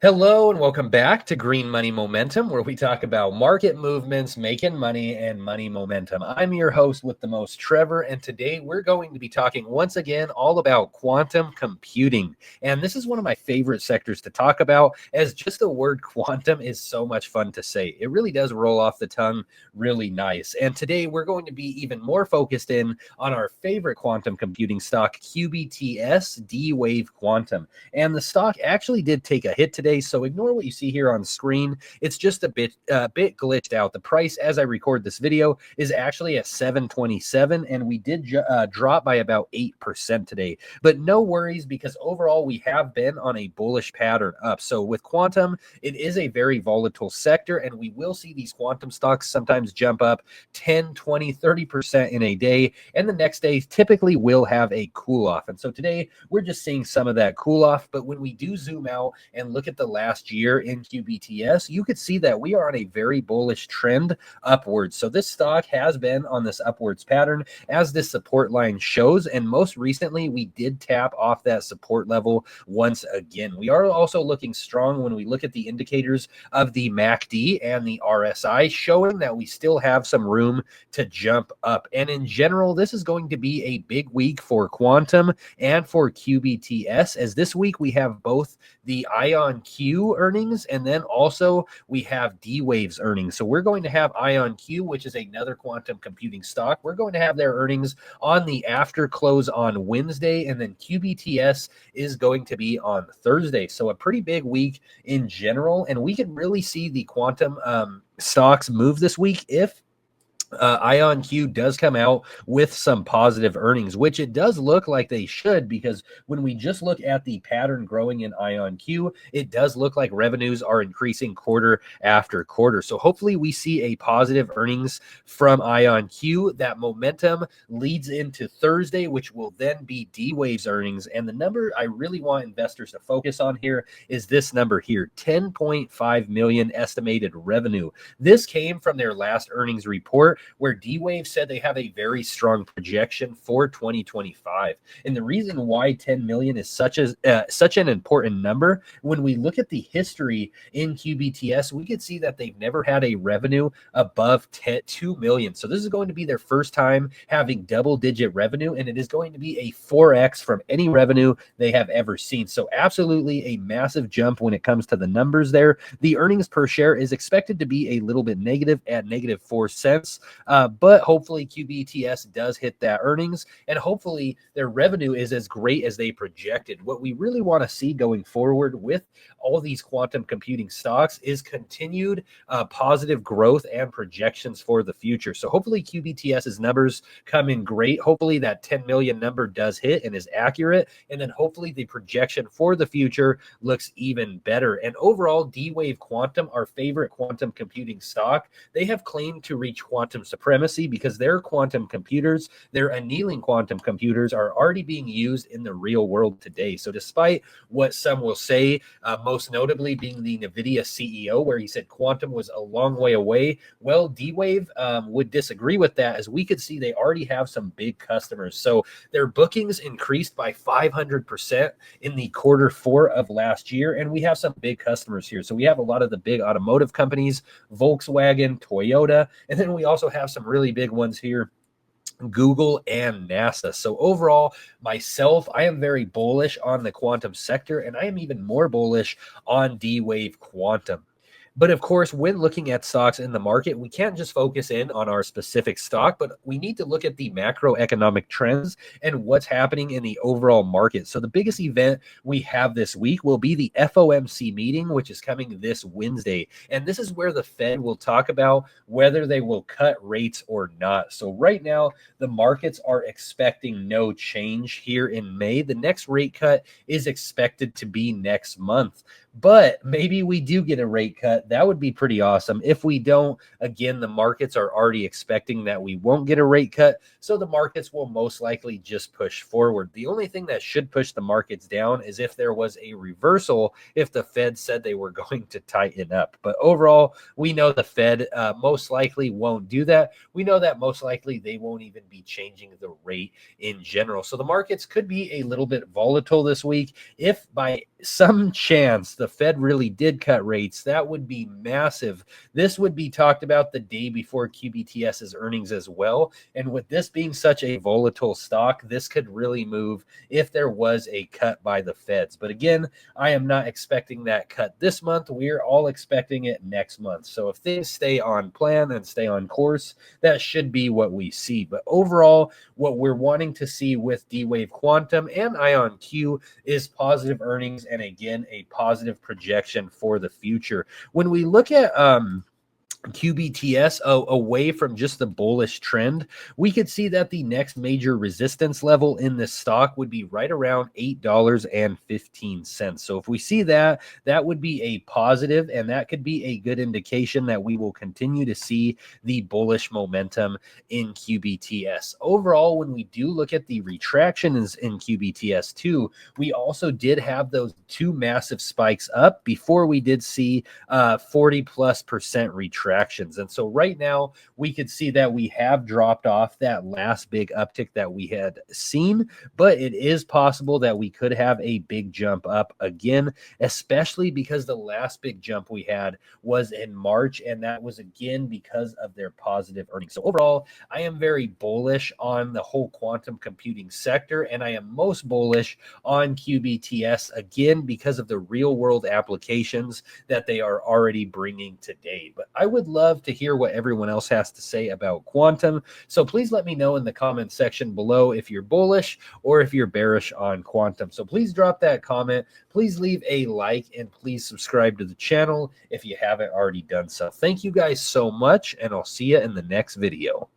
Hello and welcome back to Green Money Momentum, where we talk about market movements, making money, and money momentum. I'm your host with the most, Trevor, and today we're going to be talking once again all about quantum computing. And this is one of my favorite sectors to talk about, as just the word quantum is so much fun to say. It really does roll off the tongue really nice. And today we're going to be even more focused in on our favorite quantum computing stock, QBTS D-Wave Quantum. And the stock actually did take a hit today, so ignore what you see here on screen. It's just a bit glitched out. The price, as I record this video, is actually at 727, and we did drop by about 8% today. But no worries, because overall we have been on a bullish pattern up. So with quantum, it is a very volatile sector, and we will see these quantum stocks sometimes jump up 10, 20, 30% in a day, and the next day typically will have a cool off. And so today we're just seeing some of that cool off. But when we do zoom out and look at the last year in QBTS, you could see that we are on a very bullish trend upwards. So this stock has been on this upwards pattern, as this support line shows. And most recently, we did tap off that support level once again. We are also looking strong when we look at the indicators of the MACD and the RSI, showing that we still have some room to jump up. And in general, this is going to be a big week for quantum and for QBTS, as this week we have both the IONQ earnings, and then also we have D-Wave's earnings. So we're going to have IONQ, which is another quantum computing stock. We're going to have their earnings on the after close on Wednesday, and then QBTS is going to be on Thursday. So a pretty big week in general, and we can really see the quantum stocks move this week if IONQ does come out with some positive earnings, which it does look like they should, because when we just look at the pattern growing in IONQ, it does look like revenues are increasing quarter after quarter. So hopefully we see a positive earnings from IONQ. That momentum leads into Thursday, which will then be D-Wave's earnings. And the number I really want investors to focus on here is this number here, 10.5 million estimated revenue. This came from their last earnings report, where D-Wave said they have a very strong projection for 2025. And the reason why 10 million is such an important number, when we look at the history in QBTS, we could see that they've never had a revenue above 2 million. So this is going to be their first time having double-digit revenue, and it is going to be a 4x from any revenue they have ever seen. So absolutely a massive jump when it comes to the numbers there. The earnings per share is expected to be a little bit negative at -4 cents. But hopefully QBTS does hit that earnings, and hopefully their revenue is as great as they projected. What we really want to see going forward with all these quantum computing stocks is continued positive growth and projections for the future. So hopefully QBTS's numbers come in great. Hopefully that 10 million number does hit and is accurate. And then hopefully the projection for the future looks even better. And overall, D-Wave Quantum, our favorite quantum computing stock, they have claimed to reach quantum supremacy because their quantum computers, their annealing quantum computers, are already being used in the real world today. So despite what some will say, most notably being the NVIDIA CEO, where he said quantum was a long way away, well, D-Wave would disagree with that, as we could see they already have some big customers. So their bookings increased by 500% in the Q4 of last year, and we have some big customers here. So we have a lot of the big automotive companies, Volkswagen, Toyota, and then we also have some really big ones here, Google and NASA. So overall, myself, I am very bullish on the quantum sector, and I am even more bullish on D-Wave Quantum. But of course, when looking at stocks in the market, we can't just focus in on our specific stock, but we need to look at the macroeconomic trends and what's happening in the overall market. So the biggest event we have this week will be the FOMC meeting, which is coming this Wednesday. And this is where the Fed will talk about whether they will cut rates or not. So right now, the markets are expecting no change here in May. The next rate cut is expected to be next month. But maybe we do get a rate cut. That would be pretty awesome. If we don't, again, the markets are already expecting that we won't get a rate cut. So the markets will most likely just push forward. The only thing that should push the markets down is if there was a reversal, if the Fed said they were going to tighten up. But overall, we know the Fed most likely won't do that. We know that most likely they won't even be changing the rate in general. So the markets could be a little bit volatile this week. If by some chance the Fed really did cut rates, that would be massive. This would be talked about the day before QBTS's earnings as well. And with this being such a volatile stock, this could really move if there was a cut by the Feds. But again, I am not expecting that cut this month. We're all expecting it next month. So if things stay on plan and stay on course, that should be what we see. But overall, what we're wanting to see with D-Wave Quantum and IONQ is positive earnings and again a positive projection for the future. When we look at QBTS away from just the bullish trend, we could see that the next major resistance level in this stock would be right around $8.15. So if we see that, that would be a positive, and that could be a good indication that we will continue to see the bullish momentum in QBTS. Overall, when we do look at the retractions in QBTS too, we also did have those two massive spikes up before we did see 40+% retraction. And so right now we could see that we have dropped off that last big uptick that we had seen, but it is possible that we could have a big jump up again, especially because the last big jump we had was in March, and that was again because of their positive earnings. So overall, I am very bullish on the whole quantum computing sector, and I am most bullish on QBTS again because of the real world applications that they are already bringing today. But I would love to hear what everyone else has to say about quantum. So please let me know in the comment section below if you're bullish or if you're bearish on quantum. So please drop that comment. Please leave a like and please subscribe to the channel if you haven't already done so. Thank you guys so much, and I'll see you in the next video.